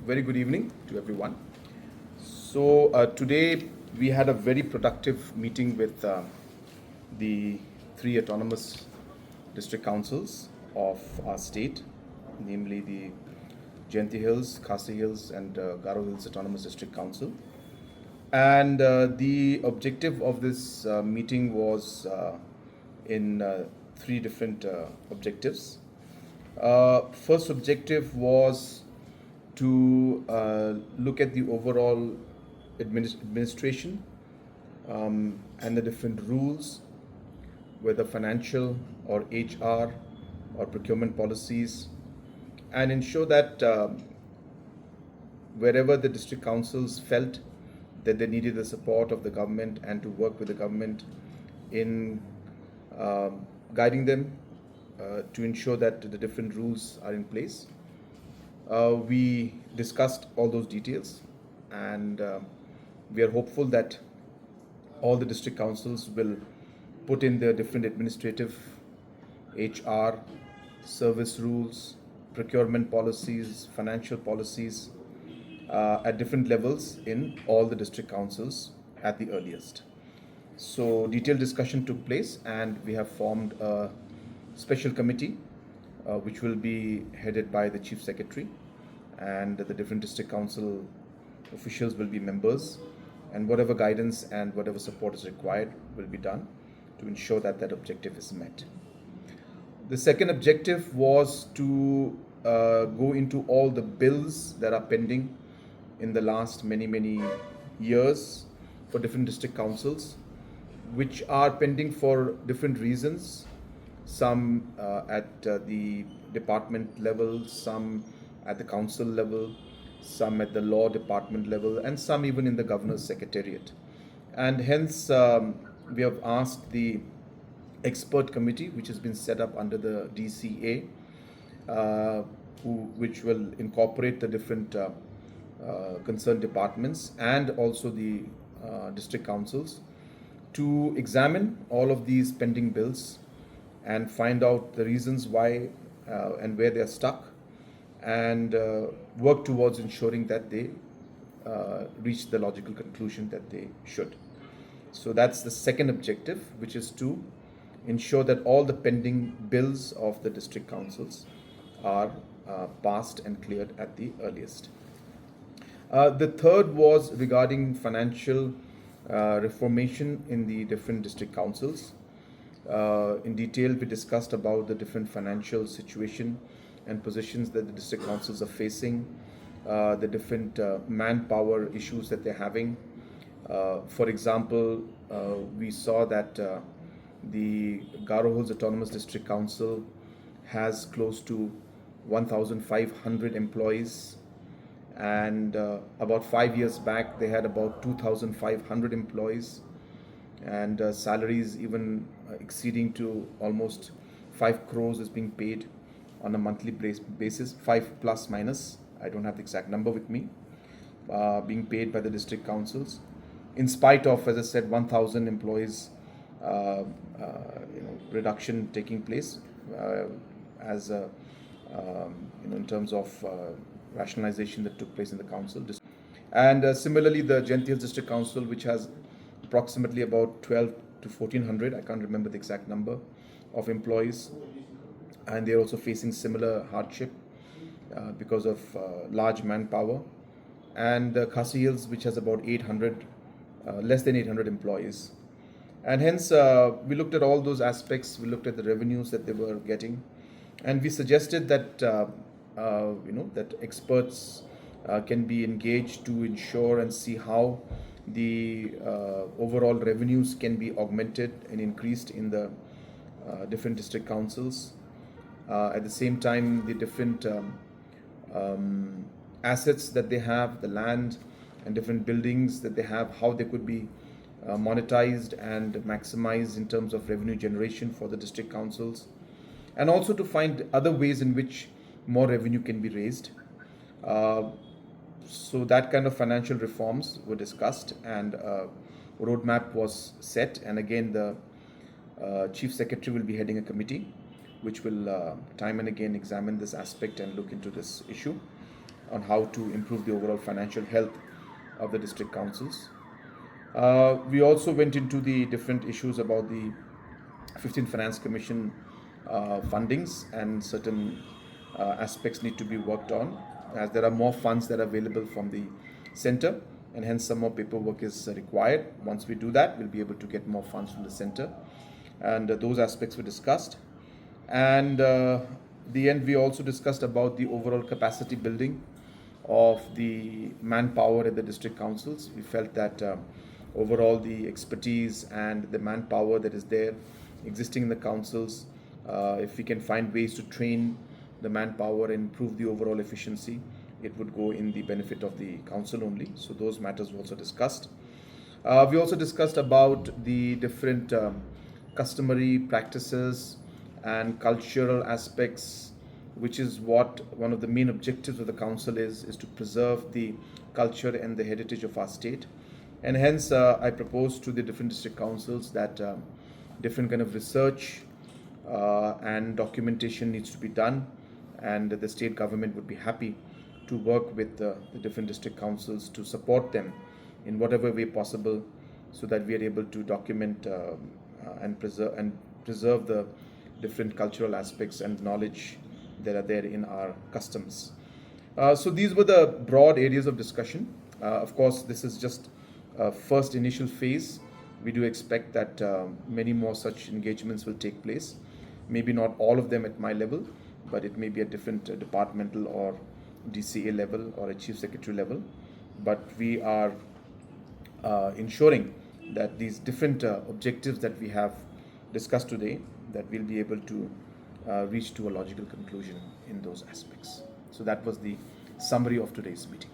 Very good evening to everyone. So today we had a very productive meeting with the three autonomous district councils of our state, namely the Jayanti Hills, Khasi Hills, and Garo Hills Autonomous District Council. And the objective of this meeting was in three different objectives. First objective was to look at the overall administration and the different rules, whether financial or HR or procurement policies, and ensure that wherever the district councils felt that they needed the support of the government and to work with the government in guiding them to ensure that the different rules are in place. We discussed all those details, and we are hopeful that all the district councils will put in their different administrative, HR, service rules, procurement policies, financial policies at different levels in all the district councils at the earliest. So detailed discussion took place, and we have formed a special committee which will be headed by the Chief Secretary, and the different district council officials will be members, and whatever guidance and whatever support is required will be done to ensure that that objective is met. The second objective was to go into all the bills that are pending in the last many years for different district councils, which are pending for different reasons, some at the department level, some at the council level, some at the law department level, and some even in the governor's secretariat. And hence we have asked the expert committee, which has been set up under the DCA, which will incorporate the different concerned departments and also the district councils, to examine all of these pending bills and find out the reasons why and where they are stuck, and work towards ensuring that they reach the logical conclusion that they should. So that's the second objective, which is to ensure that all the pending bills of the district councils are passed and cleared at the earliest. The third was regarding financial reformation in the different district councils. In detail, we discussed about the different financial situation and positions that the district councils are facing, the different manpower issues that they're having. For example, we saw that the Garo Hills Autonomous District Council has close to 1,500 employees, and about 5 years back they had about 2,500 employees, and salaries even exceeding to almost 5 crores is being paid on a monthly basis, 5 plus minus, I don't have the exact number with me, being paid by the district councils, in spite of, as I said, 1,000 employees reduction taking place as a, in terms of rationalization that took place in the council. And similarly, the Jayanti Hills District Council, which has approximately about 12 to 1,400, I can't remember the exact number, of employees, and they're also facing similar hardship because of large manpower. And Khasi Hills, which has about 800, less than 800 employees. And hence, we looked at all those aspects. We looked at the revenues that they were getting, and we suggested that that experts can be engaged to ensure and see how the overall revenues can be augmented and increased in the different district councils. At the same time, the different assets that they have, the land and different buildings that they have, how they could be monetized and maximized in terms of revenue generation for the district councils, and also to find other ways in which more revenue can be raised. So that kind of financial reforms were discussed, and a roadmap was set. And again, the Chief Secretary will be heading a committee which will time and again examine this aspect and look into this issue on how to improve the overall financial health of the district councils. We also went into the different issues about the 15th Finance Commission fundings, and certain aspects need to be worked on, as there are more funds that are available from the center, and hence some more paperwork is required. Once we do that, we'll be able to get more funds from the center, and those aspects were discussed. And the end, we also discussed about the overall capacity building of the manpower at the district councils. We felt that overall the expertise and the manpower that is there existing in the councils, if we can find ways to train the manpower and improve the overall efficiency, it would go in the benefit of the council only. So those matters were also discussed. We also discussed about the different customary practices and cultural aspects, which is what one of the main objectives of the council is to preserve the culture and the heritage of our state. And hence I propose to the different district councils that different kind of research and documentation needs to be done, and the state government would be happy to work with the different district councils to support them in whatever way possible, so that we are able to document and preserve the different cultural aspects and knowledge that are there in our customs. So these were the broad areas of discussion. Of course, this is just a first initial phase. We do expect that many more such engagements will take place. Maybe not all of them at my level, but it may be at different departmental or DCA level or a chief secretary level. But we are ensuring that these different objectives that we have discussed today, that we'll be able to reach to a logical conclusion in those aspects. So that was the summary of today's meeting.